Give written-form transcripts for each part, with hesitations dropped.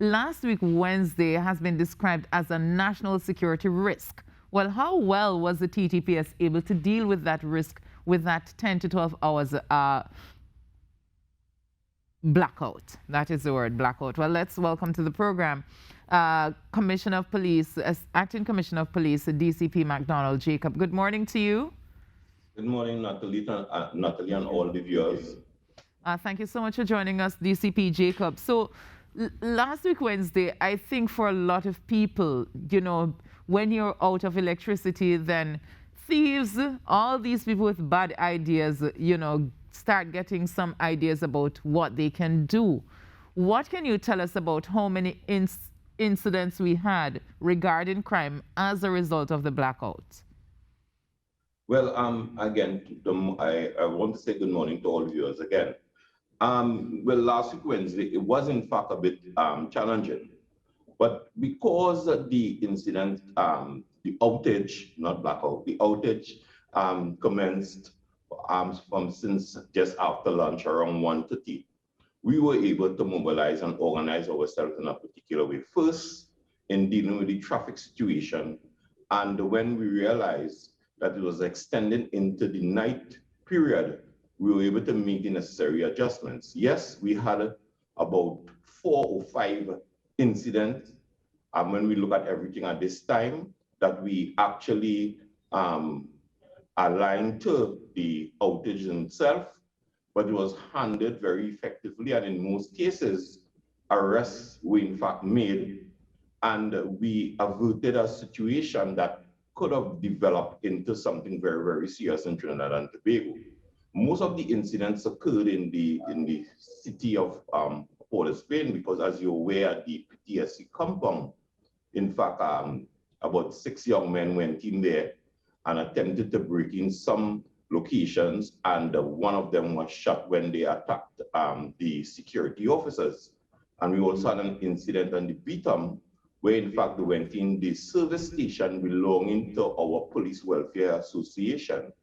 last week, Wednesday, has been described as a national security risk. Well, how well was the TTPS able to deal with that risk with that 10 to 12 hours blackout? That is the word, blackout. Well, let's welcome to the program Commissioner of Police, Acting Commissioner of Police, DCP McDonald Jacob. Good morning to you. Good morning, Natalie and all the viewers. Thank you so much for joining us, DCP Jacob. So last week, Wednesday, I think for a lot of people, you know, when you're out of electricity, then thieves, all these people with bad ideas, you know, start getting some ideas about what they can do. What can you tell us about how many incidents we had regarding crime as a result of the blackout? Well, again, I want to say good morning to all viewers again. Well, last week, Wednesday, it was in fact a bit challenging. But because the incident, the outage, not blackout, the outage commenced since just after lunch around 1:30, we were able to mobilize and organize ourselves in a particular way. First, in dealing with the traffic situation, and when we realized that it was extending into the night period, we were able to make the necessary adjustments. Yes, we had about 4 or 5 incidents, when we look at everything at this time, that we actually aligned to the outage itself, but it was handled very effectively, and in most cases, arrests were in fact made, and we averted a situation that could have developed into something very, very serious in Trinidad and Tobago. Most of the incidents occurred in the city of Port of Spain, because as you're aware, the PTSC compound, in fact, about 6 young men went in there and attempted to break in some locations, and one of them was shot when they attacked the security officers. And we also had an incident on the Beatum, where in fact they went in the service station belonging to our Police Welfare Association,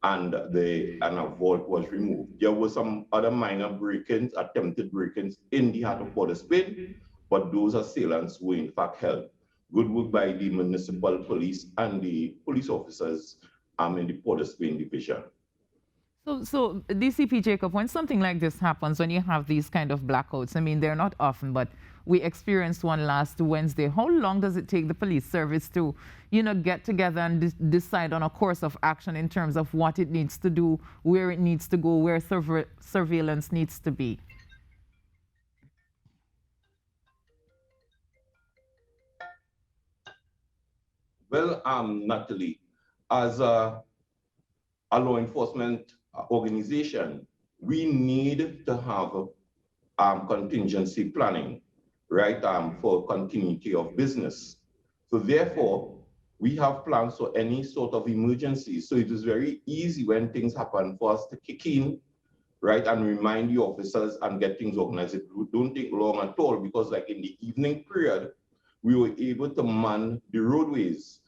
and a vault was removed. There were some other minor break-ins, attempted break-ins in the heart of Port of Spain, but those assailants were in fact held. Good work by the municipal police and the police officers in the Port of Spain division. So DCP Jacob, when something like this happens, when you have these kind of blackouts, I mean, they're not often, but we experienced one last Wednesday. How long does it take the police service to, you know, get together and decide on a course of action in terms of what it needs to do, where it needs to go, where surveillance needs to be? Well, Natalie, as a law enforcement organization, we need to have contingency planning, right, for continuity of business. So therefore, we have plans for any sort of emergency. So it is very easy when things happen for us to kick in, right, and remind the officers and get things organized. It don't take long at all, because like in the evening period, we were able to man the roadways,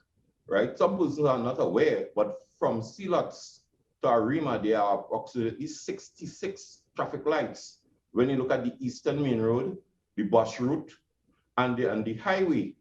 right? Some persons are not aware, but from Silots to Arima, there are approximately 66 traffic lights. When you look at the Eastern Main Road, the bus route, and the highway,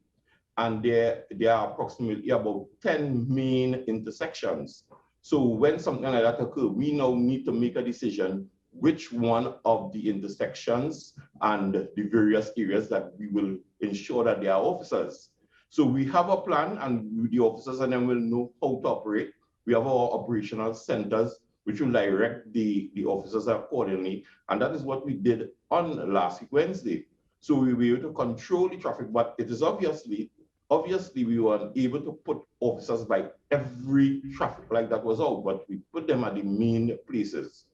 and there are approximately about 10 main intersections. So when something like that occurs, we now need to make a decision which one of the intersections and the various areas that we will ensure that there are officers. So we have a plan, and the officers and them will know how to operate. We have our operational centers, which will direct the officers accordingly. And that is what we did on last week, Wednesday. So we were able to control the traffic, but it is obviously we were able to put officers by every traffic light that was out, but we put them at the main places.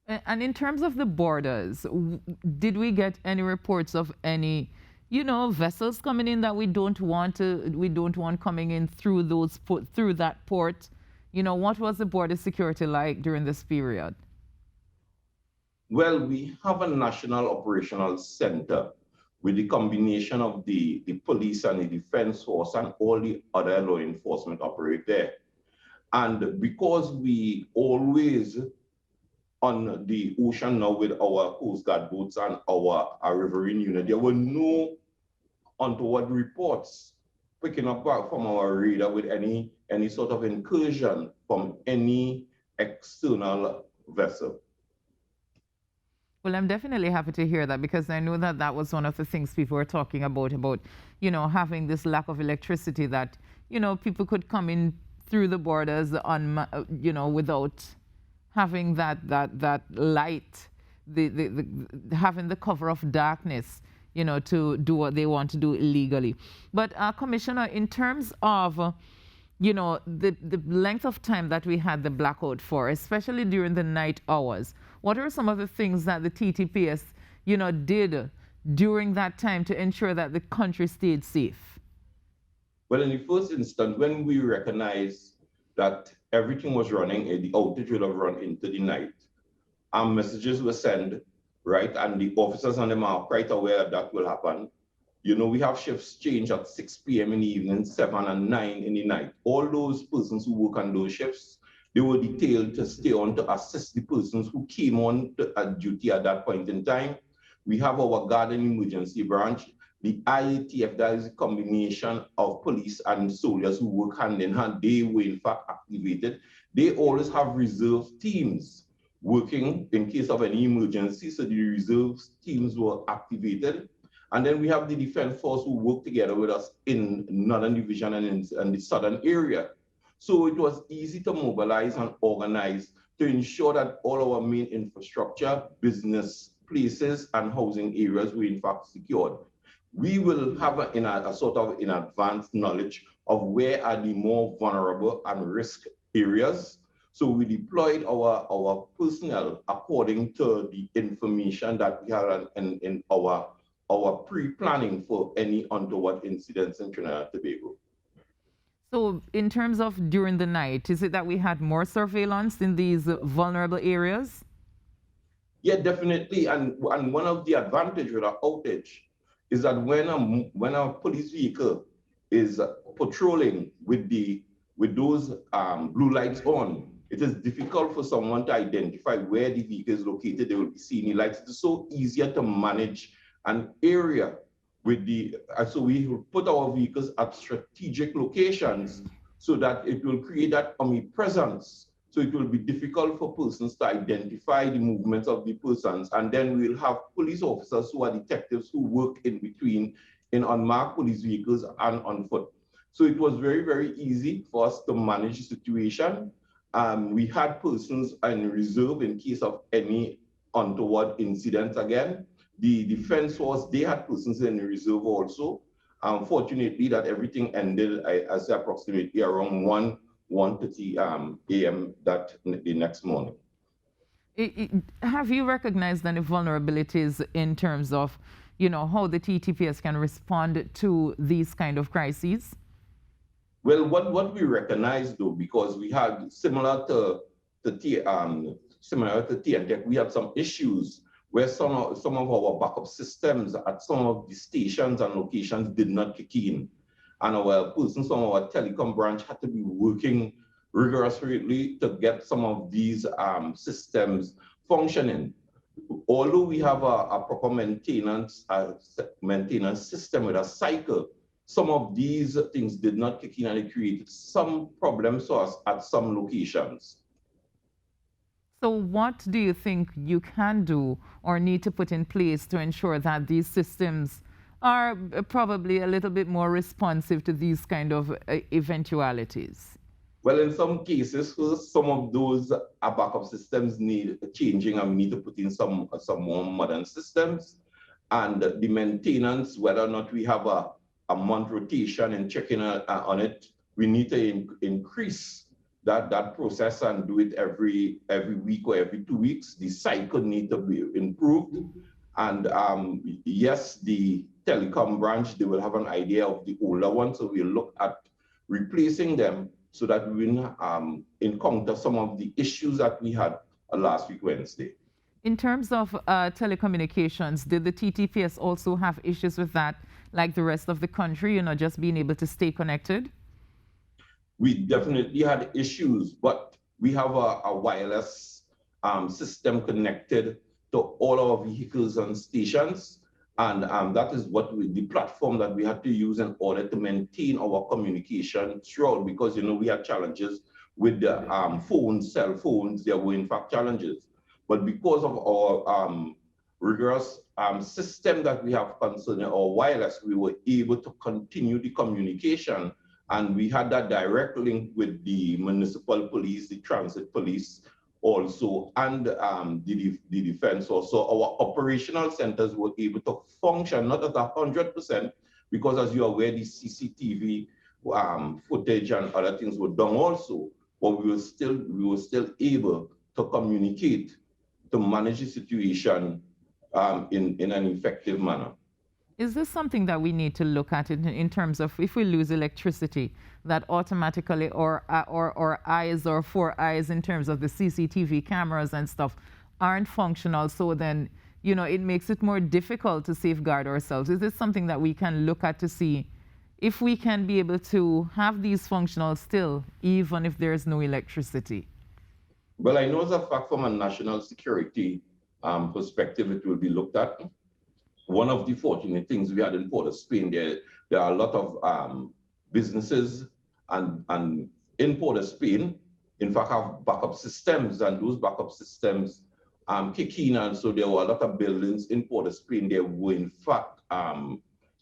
And in terms of the borders, did we get any reports of any, you know, vessels coming in that we don't want coming in through that port? You know, what was the border security like during this period? Well, we have a national operational center with the combination of the police and the defense force and all the other law enforcement operate there. And because we always on the ocean now with our Coast Guard boats and our riverine unit. There were no untoward reports picking up back from our radar with any sort of incursion from any external vessel. Well, I'm definitely happy to hear that, because I know that that was one of the things people were talking about, having this lack of electricity, that, people could come in through the borders on, without having that light, having the cover of darkness, to do what they want to do illegally. But Commissioner, in terms of, the length of time that we had the blackout for, especially during the night hours, what are some of the things that the TTPS, did during that time to ensure that the country stayed safe? Well, in the first instance, when we recognized that everything was running, the outage would have run into the night, our messages were sent, right? And the officers on them are quite aware that will happen. We have shifts change at 6 p.m. in the evening, 7 and 9 in the night. All those persons who work on those shifts, they were detailed to stay on to assist the persons who came on duty at that point in time. We have our Garden Emergency Branch, the IATF, that is a combination of police and soldiers who work hand in hand. They were in fact activated. They always have reserve teams working in case of any emergency, so the reserve teams were activated. And then we have the Defense Force who work together with us in Northern Division and in the Southern area. So it was easy to mobilize and organize to ensure that all our main infrastructure, business places, and housing areas were in fact secured. We will have a sort of in advanced knowledge of where are the more vulnerable and risk areas. So we deployed our personnel according to the information that we had in our pre-planning for any untoward incidents in Trinidad and Tobago. So in terms of during the night, is it that we had more surveillance in these vulnerable areas? Yeah, definitely. And one of the advantages with our outage is that when a police vehicle is patrolling with those blue lights on, it is difficult for someone to identify where the vehicle is located. They will be seeing the lights. It's so easier to manage an area so we put our vehicles at strategic locations so that it will create that omnipresence. So it will be difficult for persons to identify the movements of the persons. And then we'll have police officers who are detectives who work in between in unmarked police vehicles and on foot. So it was very, very easy for us to manage the situation. We had persons in reserve in case of any untoward incidents again. The Defense Force, they had persons in reserve also. Fortunately, that everything ended, I say approximately around 1:30 a.m. the next morning. Have you recognized any vulnerabilities in terms of, how the TTPS can respond to these kind of crises? Well, what we recognized though, because we had similar to TNTech, we had some issues where some of our backup systems at some of the stations and locations did not kick in. And our persons from our telecom branch had to be working rigorously to get some of these systems functioning. Although we have a proper maintenance system with a cycle, some of these things did not kick in and it created some problems for us at some locations. So what do you think you can do or need to put in place to ensure that these systems are probably a little bit more responsive to these kind of eventualities? Well, in some cases, some of those backup systems need changing and we need to put in some more modern systems. And the maintenance, whether or not we have a month rotation and checking on it, we need to increase that process and do it every week or every 2 weeks. The cycle needs to be improved. And yes, the telecom branch, they will have an idea of the older ones. So we'll look at replacing them so that we will encounter some of the issues that we had last week, Wednesday. In terms of telecommunications, did the TTPS also have issues with that, like the rest of the country, just being able to stay connected? We definitely had issues, but we have a wireless system connected to all our vehicles and stations. And that is the platform that we had to use in order to maintain our communication throughout, because, we had challenges with the cell phones, there were in fact challenges. But because of our rigorous system that we have concerning our wireless, we were able to continue the communication. And we had that direct link with the municipal police, the transit police also, and the defense also. Our operational centers were able to function, not at 100%, because as you're aware, the CCTV footage and other things were done also, but we were still able to communicate, to manage the situation in an effective manner. Is this something that we need to look at in terms of if we lose electricity, that automatically or eyes or 4 eyes in terms of the CCTV cameras and stuff aren't functional, so then, it makes it more difficult to safeguard ourselves? Is this something that we can look at to see if we can be able to have these functional still, even if there's no electricity? Well, I know as a fact from a national security perspective, it will be looked at. One of the fortunate things we had in Port of Spain, there are a lot of businesses and in Port of Spain, in fact, have backup systems, and those backup systems kick in. And so there were a lot of buildings in Port of Spain, there were in fact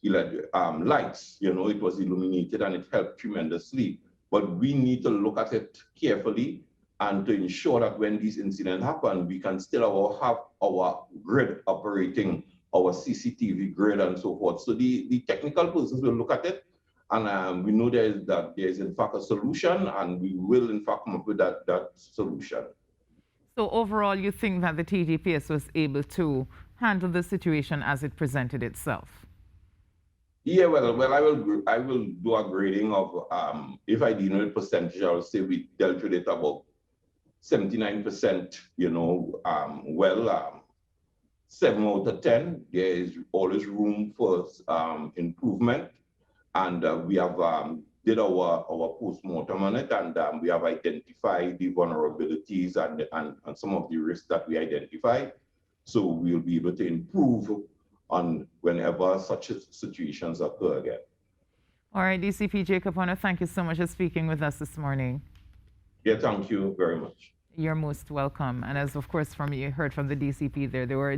lights, it was illuminated and it helped tremendously. But we need to look at it carefully and to ensure that when these incidents happen, we can still have our grid operating, our CCTV grid and so forth. So the technical persons will look at it, and we know there is in fact a solution, and we will in fact come up with that solution. So overall, you think that the TTPS was able to handle the situation as it presented itself? Yeah, well, I will do a grading of if I deal with percentage, I will say we dealt with it about 79%. 7 out of 10. There is always room for improvement, and we have did our post-mortem on it, and we have identified the vulnerabilities and some of the risks that we identified. So we'll be able to improve on whenever such situations occur again. All right, DCP Jacob, I want to thank you so much for speaking with us this morning. Yeah, thank you very much. You're most welcome. And as of course you heard from the DCP there, they were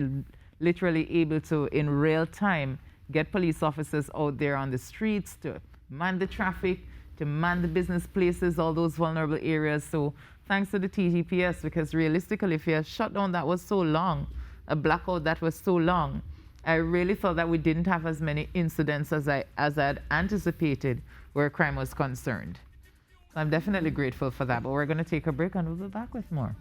literally able to, in real time, get police officers out there on the streets to man the traffic, to man the business places, all those vulnerable areas. So thanks to the TTPS, because realistically, if you had shut down that was so long, a blackout that was so long, I really thought that we didn't have as many incidents as I had anticipated where crime was concerned. I'm definitely grateful for that, but we're going to take a break and we'll be back with more.